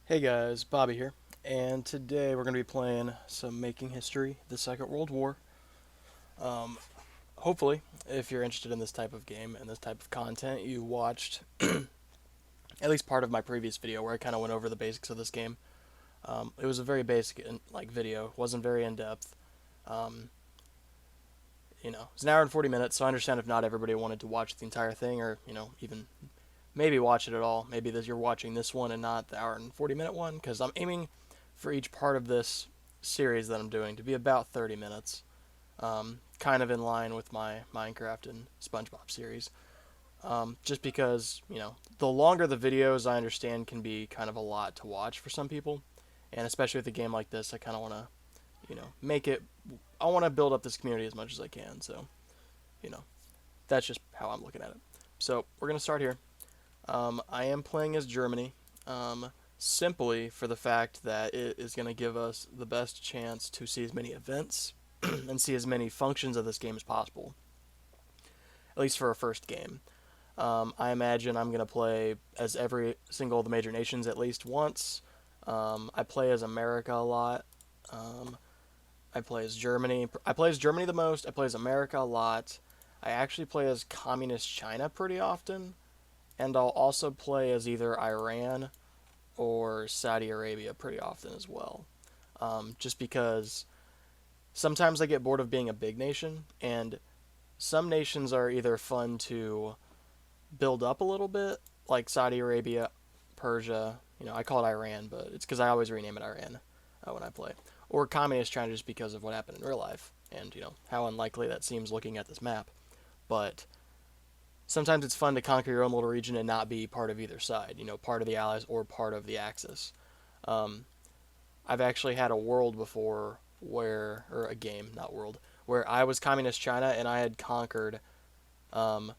Hey guys, Bobby here, and today we're going to be playing some Making History, the Second World War. Um, Hopefully, if you're interested in this type of game and this type of content, you watched at least part of my previous video where I kind of went over the basics of this game. It was a very basic video, wasn't very in depth. Um, it's an hour and 40 minutes, so I understand if not everybody wanted to watch the entire thing, or even maybe watch it at all. Maybe that you're watching this one and not the hour and 40-minute one, because I'm aiming for each part of this series that I'm doing to be about 30 minutes, kind of in line with my Minecraft and SpongeBob series. Just because, the longer the videos, I understand, can be kind of a lot to watch for some people. And especially with a game like this, I kind of want to, make it. I want to build up this community as much as I can. So, you know, that's just how I'm looking at it. So, we're going to start here. I am playing as Germany, simply for the fact that it is going to give us the best chance to see as many events and see as many functions of this game as possible, at least for a first game. I imagine I'm going to play as every single of the major nations at least once. I play as America a lot. Um, I play as Germany. I play as Germany the most. I play as America a lot. I actually play as Communist China pretty often. And I'll also play as either Iran or Saudi Arabia pretty often as well. Just because sometimes I get bored of being a big nation, and some nations are either fun to build up a little bit, like Saudi Arabia, Persia. I call it Iran, but it's because I always rename it Iran when I play. Or Communist China just because of what happened in real life, and how unlikely that seems looking at this map. But sometimes it's fun to conquer your own little region and not be part of either side, part of the Allies or part of the Axis. Um, I've actually had a world before or a game, not world, where I was Communist China and I had conquered um,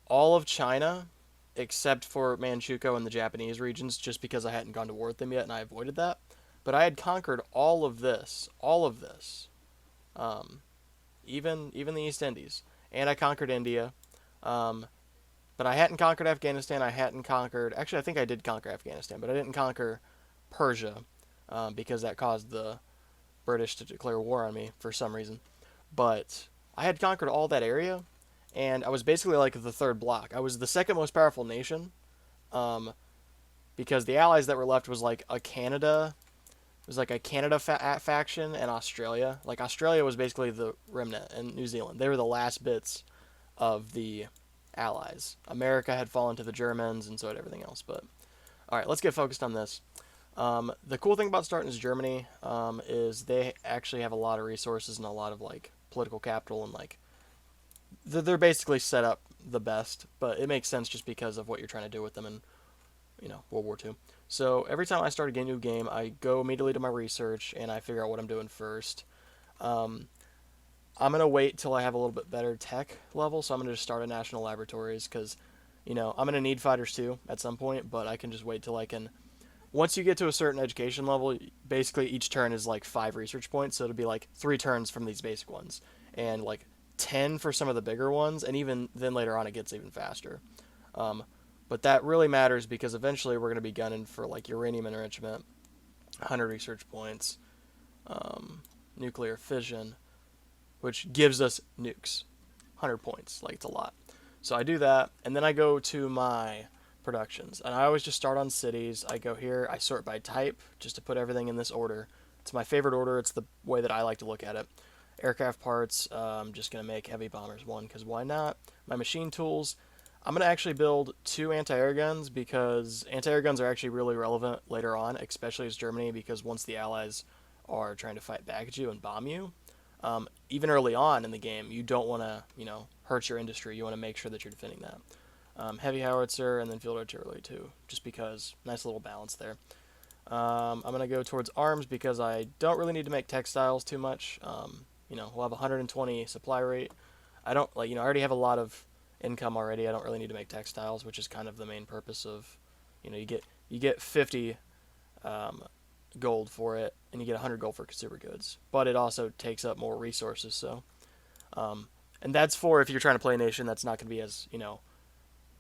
all of China except for Manchukuo and the Japanese regions just because I hadn't gone to war with them yet and I avoided that. But I had conquered all of this, um, even the East Indies, and I conquered India. Um, but I hadn't conquered Afghanistan. I hadn't conquered. Actually, I think I did conquer Afghanistan, but I didn't conquer Persia because that caused the British to declare war on me for some reason. But I had conquered all that area, and I was basically like the third block. I was the second most powerful nation um, because the allies that were left was like a Canada. It was like a Canada faction and Australia. Like Australia was basically the remnant, and New Zealand. They were the last bits of the allies. America had fallen to the Germans, and so had everything else. But all right, let's get focused on this. The cool thing about starting as Germany is they actually have a lot of resources and a lot of like political capital, and like they're basically set up the best. But it makes sense just because of what you're trying to do with them in World War II. So every time I start a new game, I go immediately to my research and I figure out what I'm doing first. Um, I'm gonna wait till I have a little bit better tech level, so I'm gonna just start at national laboratories because, I'm gonna need fighters too at some point, but I can just wait till I can. Once you get to a certain education level, basically each turn is like 5 research points, so it'll be like 3 turns from these basic ones, and like 10 for some of the bigger ones, and even then later on it gets even faster. Um, but that really matters because eventually we're gonna be gunning for like uranium enrichment, 100 research points, um, nuclear fission, which gives us nukes. 100 points. Like, it's a lot. So I do that, and then I go to my productions. And I always just start on cities. I go here, I sort by type, just to put everything in this order. It's my favorite order. It's the way that I like to look at it. Aircraft parts, I'm just going to make heavy bombers one, because why not? My machine tools, I'm going to actually build 2 anti-air guns, because anti-air guns are actually really relevant later on, especially as Germany, because once the Allies are trying to fight back at you and bomb you, even early on in the game, you don't want to, hurt your industry. You want to make sure that you're defending that. Heavy howitzer and then field artillery too, just because nice little balance there. I'm gonna go towards arms because I don't really need to make textiles too much. We'll have 120 supply rate. I don't like, I already have a lot of income already. I don't really need to make textiles, which is kind of the main purpose of, you get 50 um, gold for it, and you get 100 gold for consumer goods. But it also takes up more resources. So, and that's for if you're trying to play a nation that's not going to be as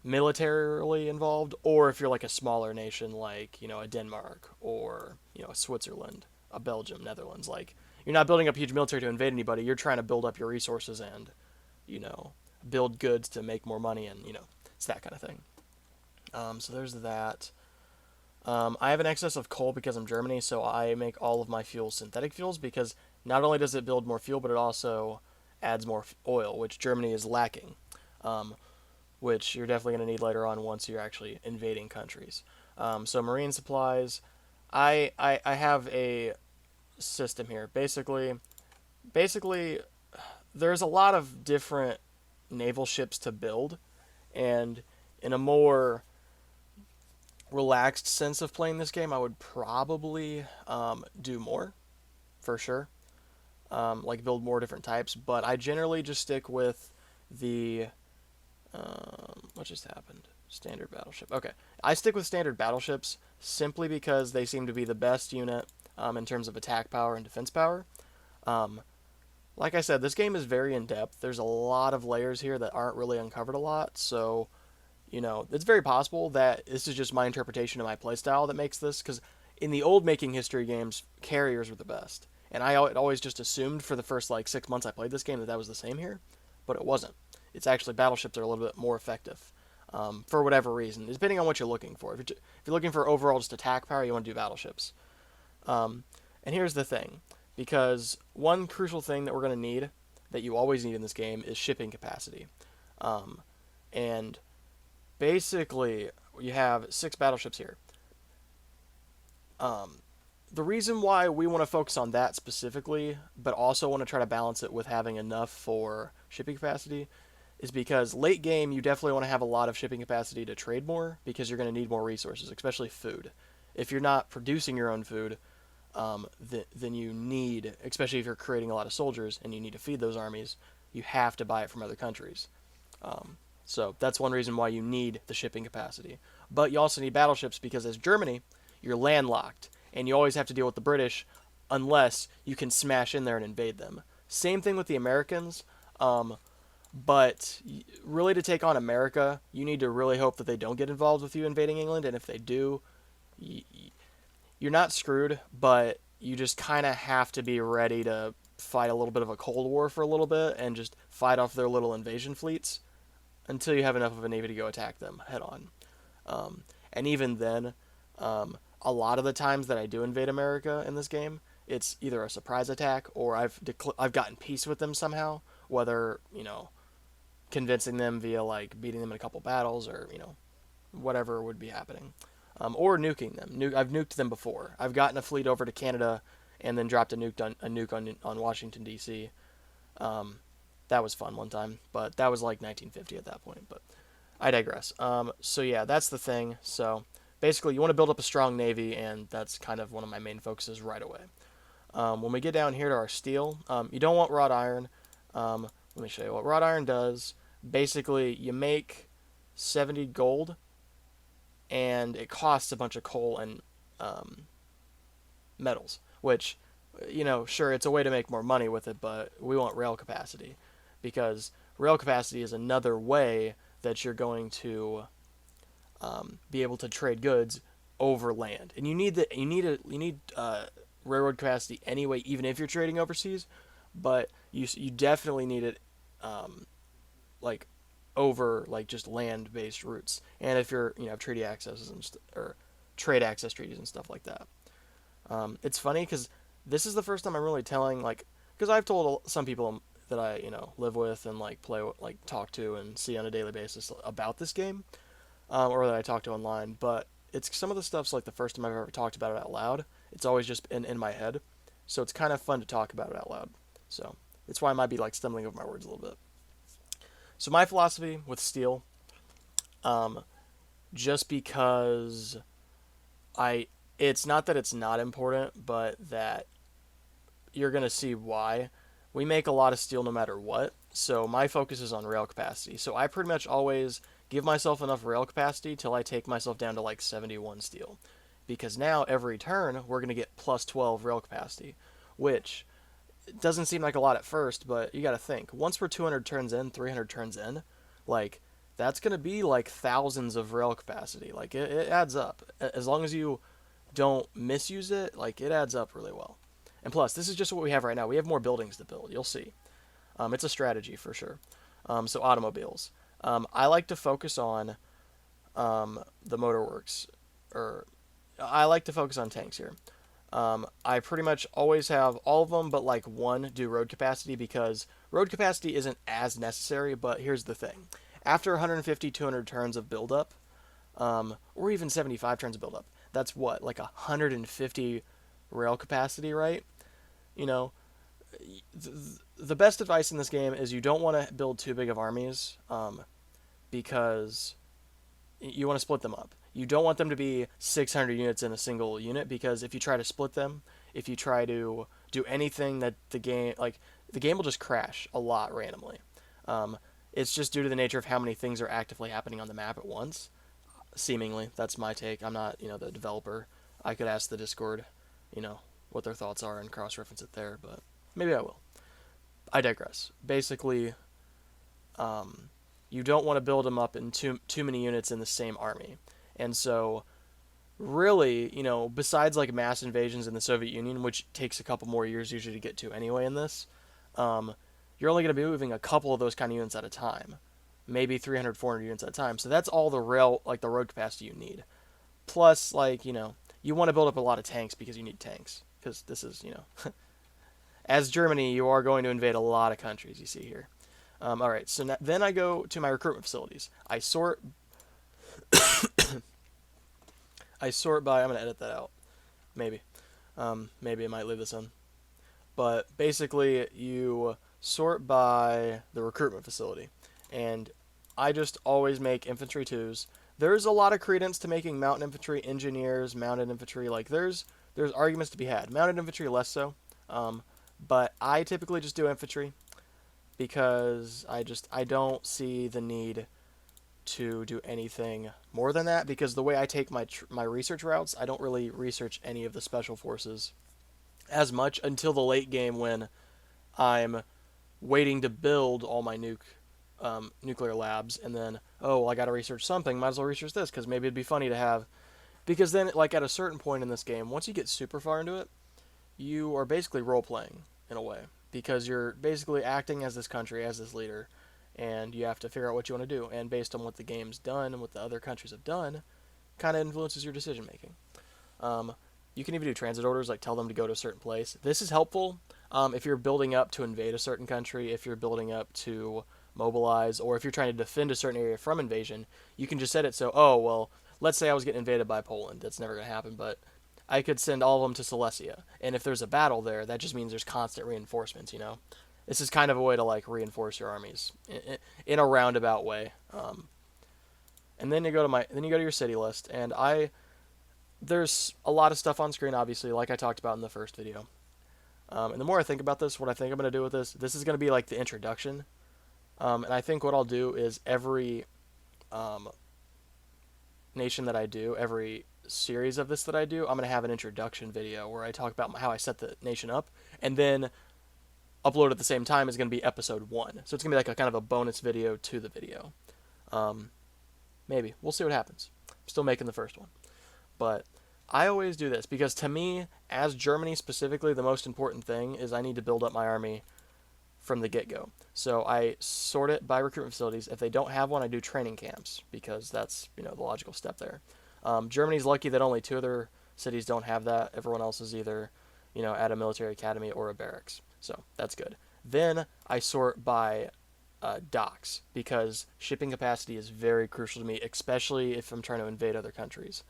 militarily involved, or if you're like a smaller nation like, a Denmark or, a Switzerland, a Belgium, Netherlands. Like, you're not building up huge military to invade anybody. You're trying to build up your resources and, you know, build goods to make more money, and, it's that kind of thing. So there's that. I have an excess of coal because I'm Germany, so I make all of my fuels synthetic fuels because not only does it build more fuel, but it also adds more oil, which Germany is lacking, um, which you're definitely going to need later on once you're actually invading countries. So marine supplies, I have a system here. Basically, there's a lot of different naval ships to build, and in a more relaxed sense of playing this game, I would probably do more for sure, like build more different types. But I generally just stick with the what just happened? Standard battleship. Okay, I stick with standard battleships simply because they seem to be the best unit in terms of attack power and defense power. Um, like I said, this game is very in depth. There's a lot of layers here that aren't really uncovered a lot, so it's very possible that this is just my interpretation of my playstyle that makes this, because in the old making history games, carriers were the best. And I always just assumed for the first like 6 months I played this game that was the same here, but it wasn't. It's actually battleships are a little bit more effective for whatever reason, depending on what you're looking for. If you're looking for overall just attack power, you want to do battleships. Um, and here's the thing, because one crucial thing that we're going to need, that you always need in this game, is shipping capacity. And basically, you have 6 battleships here. Um, the reason why we want to focus on that specifically, but also want to try to balance it with having enough for shipping capacity, is because late game you definitely want to have a lot of shipping capacity to trade more, because you're going to need more resources, especially food. If you're not producing your own food, then you need, especially if you're creating a lot of soldiers and you need to feed those armies, you have to buy it from other countries. So that's one reason why you need the shipping capacity. But you also need battleships because as Germany, you're landlocked, and you always have to deal with the British unless you can smash in there and invade them. Same thing with the Americans, but really to take on America, you need to really hope that they don't get involved with you invading England, and if they do, you're not screwed, but you just kind of have to be ready to fight a little bit of a Cold War for a little bit and just fight off their little invasion fleets until you have enough of a navy to go attack them head on. And even then, a lot of the times that I do invade America in this game, it's either a surprise attack or I've gotten peace with them somehow, whether convincing them via like beating them in a couple battles or whatever would be happening, or nuking them. I've nuked them before. I've gotten a fleet over to Canada and then dropped a nuke on Washington D.C. That was fun one time, but that was like 1950 at that point. But I digress. So yeah, that's the thing. So basically, you want to build up a strong navy, and that's kind of one of my main focuses right away. When we get down here to our steel, you don't want wrought iron. Let me show you what wrought iron does. Basically, you make 70 gold, and it costs a bunch of coal and metals, which, sure, it's a way to make more money with it, but we want rail capacity, because rail capacity is another way that you're going to be able to trade goods over land, and you need railroad capacity anyway, even if you're trading overseas, but you definitely need it like over like just land based routes, and if you're have treaty accesses or trade access treaties and stuff like that. It's funny because this is the first time I'm really telling, like, because I've told some people that I live with and like play like talk to and see on a daily basis about this game, or that I talk to online, but it's some of the stuff's like the first time I've ever talked about it out loud. It's always just in my head, so it's kind of fun to talk about it out loud. So that's why I might be like stumbling over my words a little bit. So my philosophy with steel, just because it's not that it's not important, but that you're gonna see why. We make a lot of steel no matter what, so my focus is on rail capacity. So I pretty much always give myself enough rail capacity till I take myself down to like 71 steel, because now every turn we're gonna get plus 12 rail capacity, which it doesn't seem like a lot at first, but you got to think. Once we're 200 turns in, 300 turns in, like, that's going to be like thousands of rail capacity. Like it adds up. As long as you don't misuse it, like it adds up really well. And plus, this is just what we have right now. We have more buildings to build. You'll see. It's a strategy for sure. So automobiles. I like to focus on the motorworks, or I like to focus on tanks here. I pretty much always have all of them, but like one do road capacity because road capacity isn't as necessary. But here's the thing: after 150, 200 turns of buildup, or even 75 turns of buildup, that's what, like 150 rail capacity, right? You know, the best advice in this game is you don't want to build too big of armies, because you want to split them up. You don't want them to be 600 units in a single unit, because if you try to split them, if you try to do anything that the game will just crash a lot randomly. Um, it's just due to the nature of how many things are actively happening on the map at once. Seemingly, that's my take. I'm not, the developer. I could ask the Discord, you know, what their thoughts are and cross-reference it there, but maybe I will. I digress. Basically, you don't want to build them up in too many units in the same army. And so really, besides like mass invasions in the Soviet Union, which takes a couple more years usually to get to anyway in this, you're only going to be moving a couple of those kind of units at a time. Maybe 300, 400 units at a time. So that's all the the road capacity you need. Plus, you want to build up a lot of tanks because you need tanks. Because this is, as Germany, you are going to invade a lot of countries, you see here. All right, so then I go to my recruitment facilities. I sort by. I'm gonna edit that out. Maybe. Maybe I might leave this in. But basically, you sort by the recruitment facility, and I just always make infantry twos. There's a lot of credence to making mountain infantry, engineers, mounted infantry. Like there's arguments to be had. Mounted infantry less so, but I typically just do infantry because I don't see the need to do anything more than that, because the way I take my research routes, I don't really research any of the special forces as much until the late game when I'm waiting to build all my nuclear labs, and then I got to research something. Might as well research this because maybe it'd be funny to have. Because then, like at a certain point in this game, once you get super far into it, you are basically role playing in a way, because you're basically acting as this country, as this leader, and you have to figure out what you want to do. And based on what the game's done and what the other countries have done, kind of influences your decision making. You can even do transit orders, like tell them to go to a certain place. This is helpful if you're building up to invade a certain country, if you're building up to mobilize, or if you're trying to defend a certain area from invasion. You can just set it so, let's say I was getting invaded by Poland. That's never going to happen, but I could send all of them to Silesia. And if there's a battle there, that just means there's constant reinforcements, This is kind of a way to like reinforce your armies in a roundabout way. And then you go to your city list, and there's a lot of stuff on screen, obviously, like I talked about in the first video. And the more I think about this, what I think I'm going to do with this is going to be like the introduction. And I think what I'll do is every nation that I do, every series of this that I do, I'm going to have an introduction video where I talk about how I set the nation up, and then upload at the same time is going to be episode 1. So it's going to be like a kind of a bonus video to the video. Maybe. We'll see what happens. I'm still making the first one. But I always do this because to me, as Germany specifically, the most important thing is I need to build up my army from the get-go. So I sort it by recruitment facilities. If they don't have one, I do training camps because that's, the logical step there. Germany's lucky that only 2 other cities don't have that. Everyone else is either, at a military academy or a barracks. So that's good. Then I sort by docks, because shipping capacity is very crucial to me, especially if I'm trying to invade other countries.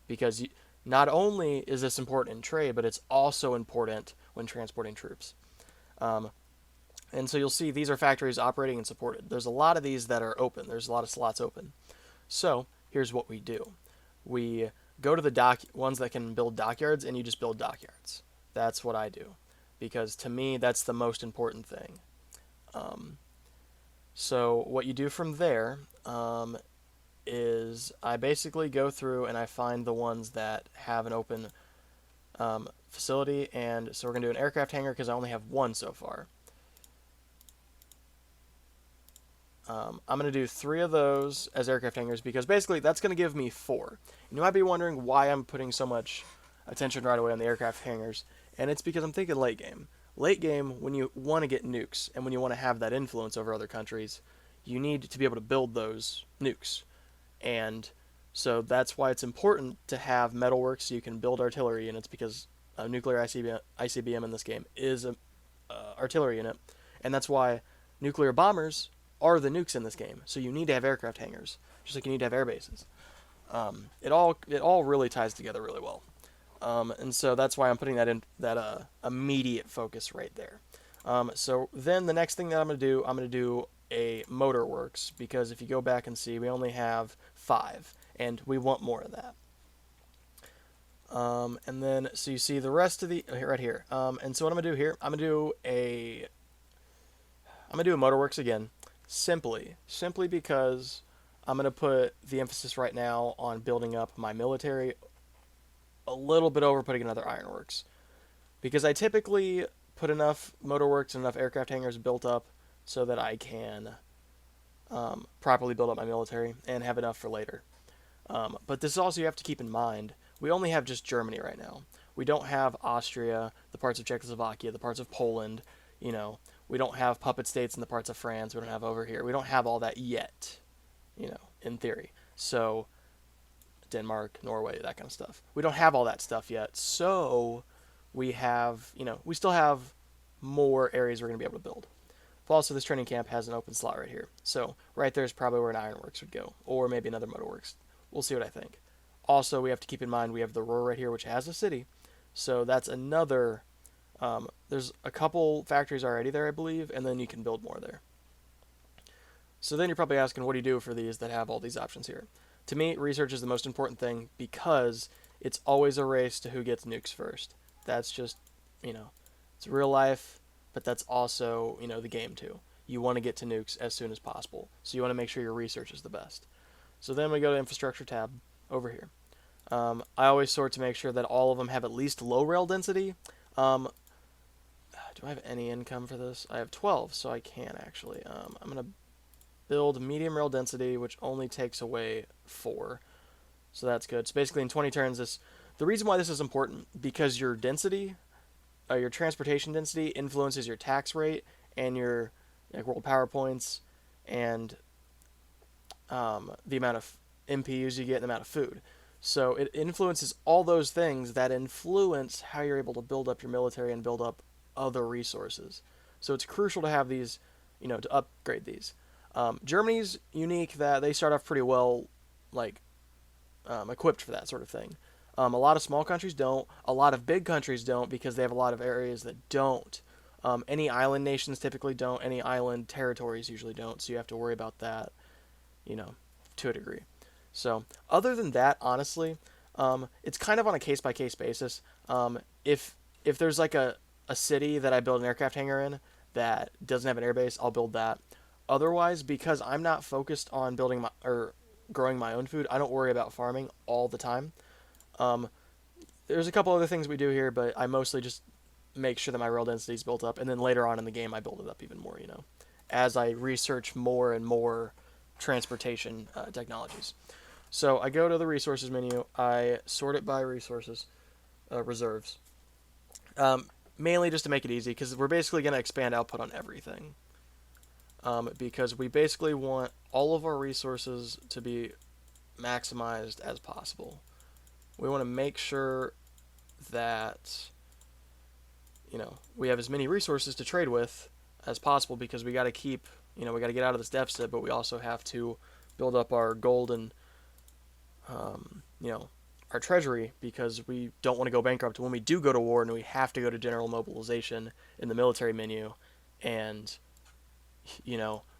Because not only is this important in trade, but it's also important when transporting troops. And so you'll see these are factories operating and supported. There's a lot of these that are open. There's a lot of slots open. So here's what we do. We go to the ones that can build dockyards, and you just build dockyards. That's what I do, because to me that's the most important thing. So what you do from there is I basically go through and I find the ones that have an open facility, and so we're going to do an aircraft hangar because I only have one so far. I'm going to do 3 of those as aircraft hangars because basically that's going to give me 4. And you might be wondering why I'm putting so much attention right away on the aircraft hangars, and it's because I'm thinking late game. Late game, when you want to get nukes and when you want to have that influence over other countries, you need to be able to build those nukes. And so that's why it's important to have metalworks so you can build artillery units because a nuclear ICBM in this game is a artillery unit, and that's why nuclear bombers are the nukes in this game. So you need to have aircraft hangars, just like you need to have air bases. It all really ties together really well, and so that's why I'm putting that in that immediate focus right there. So then the next thing that I'm gonna do a motor works because if you go back and see, we only have 5, and we want more of that. And then so you see the rest of the right here. And so what I'm gonna do here, I'm gonna do a motorworks again, simply because I'm gonna put the emphasis right now on building up my military a little bit over putting another ironworks because I typically put enough motorworks and enough aircraft hangars built up so that I can properly build up my military and have enough for later. But this is also you have to keep in mind we only have just Germany right now. We don't have Austria, the parts of Czechoslovakia, the parts of Poland. You know, we don't have puppet states in the parts of France. We don't have over here. We don't have all that yet. You know, in theory. So Denmark, Norway, that kind of stuff. We don't have all that stuff yet. So we have, we still have more areas we're going to be able to build. But also, this training camp has an open slot right here. So right there is probably where an ironworks would go, or maybe another motorworks. We'll see what I think. Also, we have to keep in mind we have the Ruhr right here, which has a city. So that's another. There's a couple factories already there, I believe, and then you can build more there. So then you're probably asking, what do you do for these that have all these options here? To me, research is the most important thing because it's always a race to who gets nukes first. That's just, it's real life, but that's also, the game too. You want to get to nukes as soon as possible. So you want to make sure your research is the best. So then we go to infrastructure tab over here. I always sort to make sure that all of them have at least low rail density. Do I have any income for this? I have 12, so I can actually. I'm going to build medium rail density, which only takes away 4. So that's good. So basically in 20 turns, the reason why this is important, because your density, your transportation density influences your tax rate and your world power points and the amount of MPUs you get and the amount of food. So it influences all those things that influence how you're able to build up your military and build up other resources. So it's crucial to have these, to upgrade these. Germany's unique that they start off pretty well, equipped for that sort of thing. A lot of small countries don't. A lot of big countries don't because they have a lot of areas that don't. Any island nations typically don't. Any island territories usually don't. So you have to worry about that, to a degree. So other than that, honestly, it's kind of on a case-by-case basis. If there's like a city that I build an aircraft hangar in that doesn't have an airbase, I'll build that. Otherwise, because I'm not focused on building growing my own food, I don't worry about farming all the time. There's a couple other things we do here, but I mostly just make sure that my rail density is built up, and then later on in the game I build it up even more, as I research more and more transportation technologies. So I go to the resources menu, I sort it by resources, reserves, mainly just to make it easy, because we're basically going to expand output on everything. Because we basically want all of our resources to be maximized as possible. We want to make sure that we have as many resources to trade with as possible because we got to keep, we got to get out of this deficit, but we also have to build up our gold and, our treasury because we don't want to go bankrupt when we do go to war and we have to go to general mobilization in the military menu and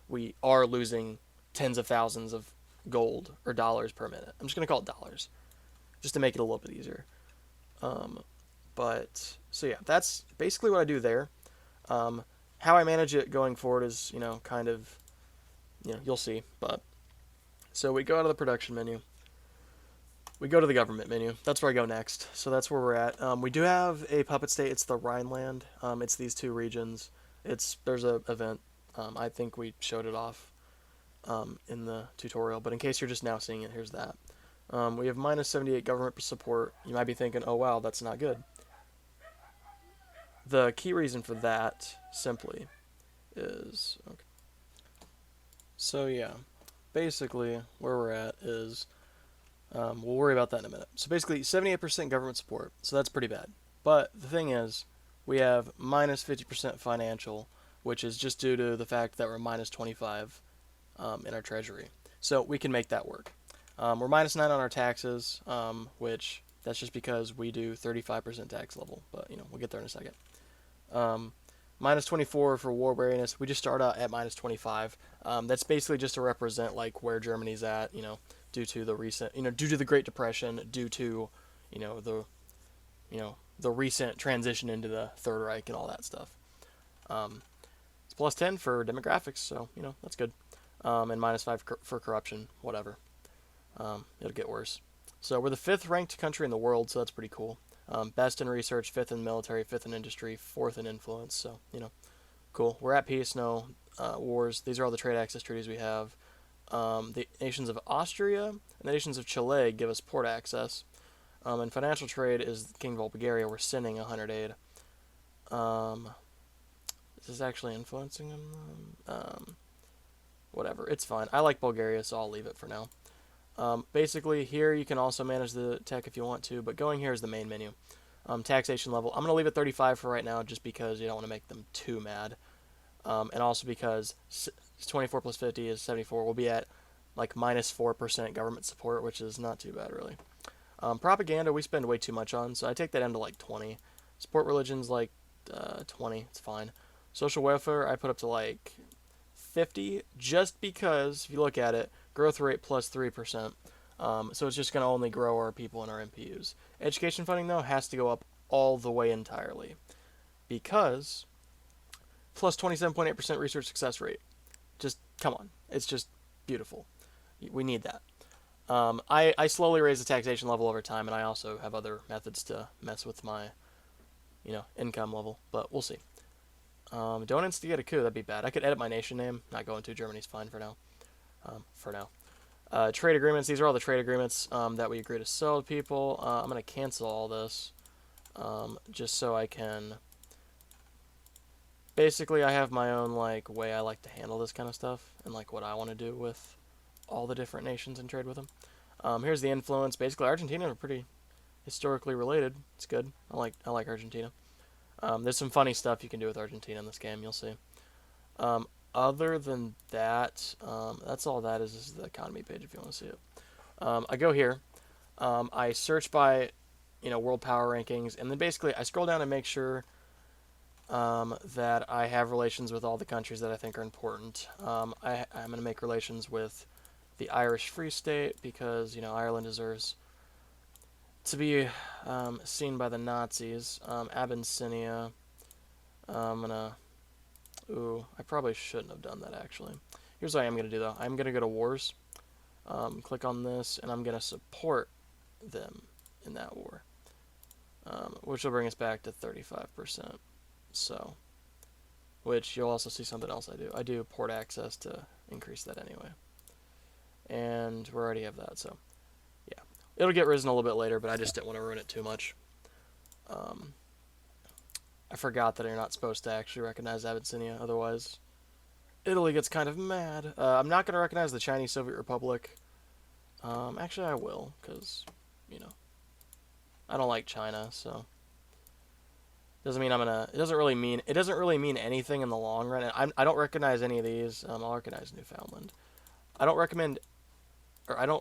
we are losing tens of thousands of gold or dollars per minute. I'm just going to call it dollars just to make it a little bit easier. But so yeah, that's basically what I do there. How I manage it going forward is, kind of, you'll see. But so we go out of the production menu. We go to the government menu. That's where I go next. So that's where we're at. We do have a puppet state. It's the Rhineland. It's these 2 regions. There's a event. I think we showed it off. in the tutorial, but in case you're just now seeing it, here's that. We have minus 78 government support. You might be thinking, oh wow, that's not good. The key reason for that, simply, is... Okay. So yeah, basically, where we're at is... we'll worry about that in a minute. So basically, 78% government support, so that's pretty bad. But the thing is, we have minus 50% financial, which is just due to the fact that we're minus 25 in our treasury. So we can make that work. We're minus 9 on our taxes, which that's just because we do 35% tax level, but we'll get there in a second. Minus 24 for war weariness. We just start out at minus 25. That's basically just to represent like where Germany's at, due to the recent, due to the Great Depression, due to, the, the recent transition into the Third Reich and all that stuff. It's plus 10 for demographics, so that's good. And minus 5 for corruption, whatever. It'll get worse. So we're the 5th ranked country in the world, so that's pretty cool. Best in research, 5th in military, 5th in industry, 4th in influence. So cool. We're at peace, no wars. These are all the trade access treaties we have. The nations of Austria and the nations of Chile give us port access. And financial trade is the Kingdom of Bulgaria. We're sending 100 aid. Is this actually influencing them? Whatever. It's fine. I like Bulgaria, so I'll leave it for now. Basically, here you can also manage the tech if you want to, but going here is the main menu. Taxation level. I'm going to leave it 35 for right now just because you don't want to make them too mad. And also because 24 plus 50 is 74. We'll be at like minus 4% government support, which is not too bad, really. Propaganda, we spend way too much on, so I take that down to like 20. Support religions, like 20. It's fine. Social welfare, I put up to like 50, just because, if you look at it, growth rate plus 3%. So it's just going to only grow our people and our MPUs. Education funding, though, has to go up all the way entirely. Because plus 27.8% research success rate. Just, come on. It's just beautiful. We need that. I slowly raise the taxation level over time, and I also have other methods to mess with my, income level. But we'll see. Don't instigate a coup. That'd be bad. I could edit my nation name. Not going to. Germany's fine for now. Trade agreements. These are all the trade agreements that we agree to sell to people. I'm going to cancel all this just so I can... Basically, I have my own way I like to handle this kind of stuff and what I want to do with all the different nations and trade with them. Here's the influence. Basically, Argentina are pretty historically related. It's good. I like Argentina. There's some funny stuff you can do with Argentina in this game. You'll see. Other than that, that's all that is. This is the economy page if you want to see it. I go here. I search by, world power rankings, and then basically I scroll down and make sure that I have relations with all the countries that I think are important. I'm going to make relations with the Irish Free State because, Ireland deserves to be seen by the Nazis. Abyssinia. I'm going to... Ooh, I probably shouldn't have done that, actually. Here's what I am going to do, though. I'm going to go to Wars. Click on this, and I'm going to support them in that war. Which will bring us back to 35%. So, which you'll also see something else I do. I do port access to increase that anyway. And we already have that, so yeah. It'll get risen a little bit later, but I just didn't want to ruin it too much. I forgot that you're not supposed to actually recognize Abyssinia, otherwise Italy gets kind of mad. I'm not going to recognize the Chinese Soviet Republic. Actually, I will, because, I don't like China, so... Doesn't mean I'm gonna. It doesn't really mean anything in the long run. I don't recognize any of these. I'll recognize Newfoundland. I don't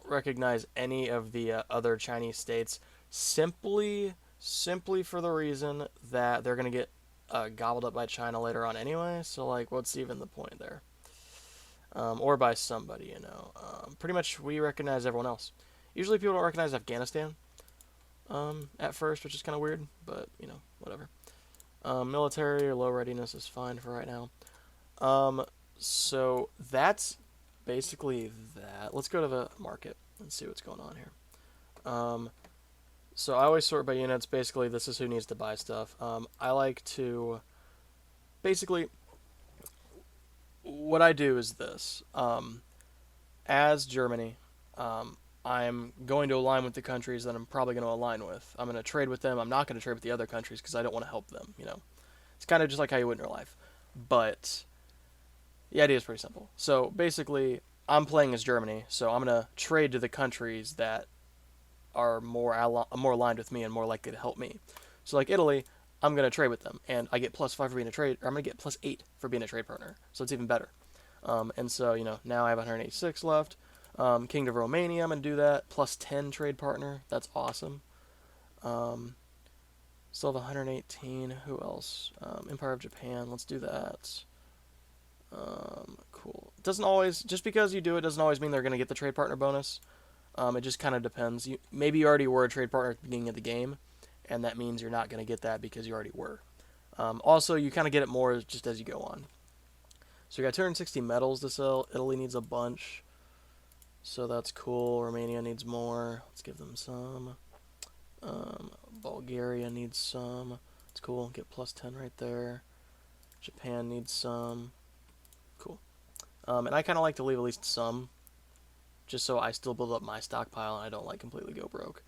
recognize any of the other Chinese states simply for the reason that they're gonna get gobbled up by China later on anyway. So what's even the point there? Or by somebody, Pretty much we recognize everyone else. Usually people don't recognize Afghanistan at first, which is kind of weird, but whatever. Military or low readiness is fine for right now. So that's basically that. Let's go to the market and see what's going on here. So I always sort by units. Basically, this is who needs to buy stuff. I like to... Basically, what I do is this. as Germany, I'm going to align with the countries that I'm probably going to align with. I'm going to trade with them. I'm not going to trade with the other countries because I don't want to help them. It's kind of just like how you would in real life. But the idea is pretty simple. So basically, I'm playing as Germany, so I'm going to trade to the countries that are more aligned with me and more likely to help me. So like Italy, I'm going to trade with them, and I get +5 for being a trade, or I'm going to get +8 for being a trade partner. So it's even better. And so, now I have 186 left. Kingdom of Romania, I'm going to do that. +10 trade partner. That's awesome. Um, Still have 118. Who else? Empire of Japan. Let's do that. Cool. It doesn't always, just because you do it doesn't always mean they're going to get the trade partner bonus. It just kind of depends. Maybe you already were a trade partner at the beginning of the game, and that means you're not going to get that because you already were. Also, you kind of get it more just as you go on. So we got 260 metals to sell. Italy needs a bunch, so that's cool. Romania needs more. Let's give them some. Bulgaria needs some. It's cool. Get +10 right there. Japan needs some. Cool. And I kind of like to leave at least some, just so I still build up my stockpile and I don't like completely go broke.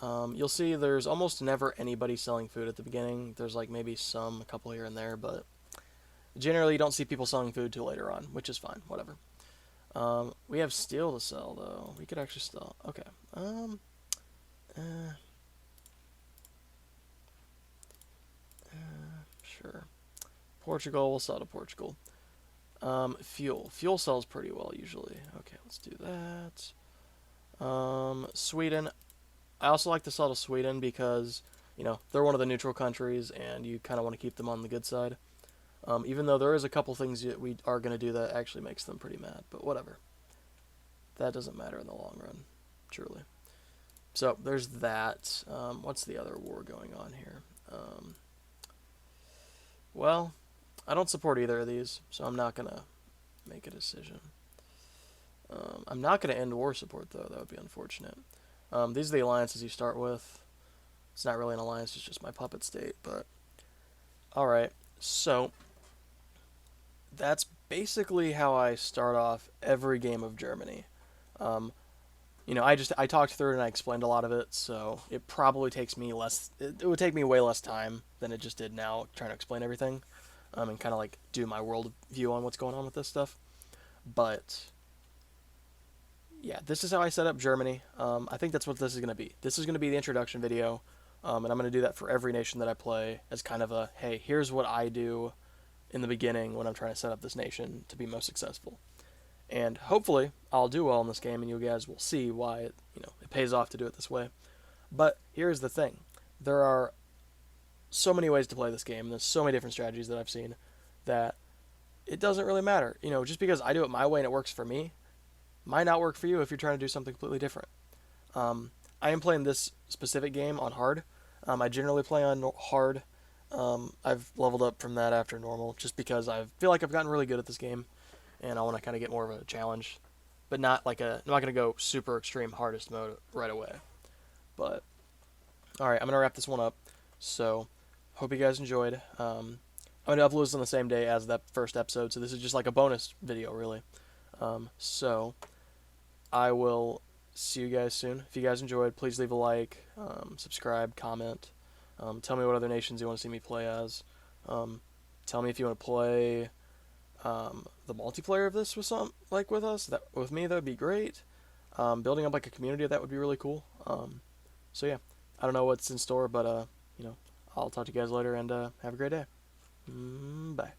You'll see there's almost never anybody selling food at the beginning. There's like maybe a couple here and there, but generally you don't see people selling food till later on, which is fine, whatever. We have steel to sell though. We could actually sell. Okay. Sure. Portugal, we'll sell to Portugal. Fuel sells pretty well usually. Okay, let's do that. Sweden. I also like to sell to Sweden because, they're one of the neutral countries and you kind of want to keep them on the good side. Even though there is a couple things that we are going to do that actually makes them pretty mad, but whatever. That doesn't matter in the long run, truly. So there's that. What's the other war going on here? Well, I don't support either of these, so I'm not going to make a decision. I'm not going to end war support, though. That would be unfortunate. These are the alliances you start with. It's not really an alliance, it's just my puppet state, but... Alright, so... That's basically how I start off every game of Germany. I talked through it and I explained a lot of it, so it probably takes me less... It would take me way less time than it just did now trying to explain everything. And kind of like do my world view on what's going on with this stuff. But... Yeah, this is how I set up Germany. I think that's what this is going to be. This is going to be the introduction video, and I'm going to do that for every nation that I play as kind of a, hey, here's what I do in the beginning when I'm trying to set up this nation to be most successful. And hopefully I'll do well in this game, and you guys will see why it pays off to do it this way. But here's the thing. There are so many ways to play this game. There's so many different strategies that I've seen that it doesn't really matter. Just because I do it my way and it works for me, might not work for you if you're trying to do something completely different. I am playing this specific game on hard. I generally play on hard. I've leveled up from that after normal just because I feel like I've gotten really good at this game and I want to kind of get more of a challenge, but not I'm not going to go super extreme hardest mode right away. But alright, I'm going to wrap this one up. So hope you guys enjoyed. I'm going to upload this on the same day as that first episode, so this is just like a bonus video really. So I will see you guys soon. If you guys enjoyed, please leave a like, subscribe, comment. Tell me what other nations you want to see me play as. Tell me if you want to play the multiplayer of this with us. With me, that would be great. Building up like a community of that would be really cool. So yeah, I don't know what's in store, but I'll talk to you guys later and have a great day. Bye.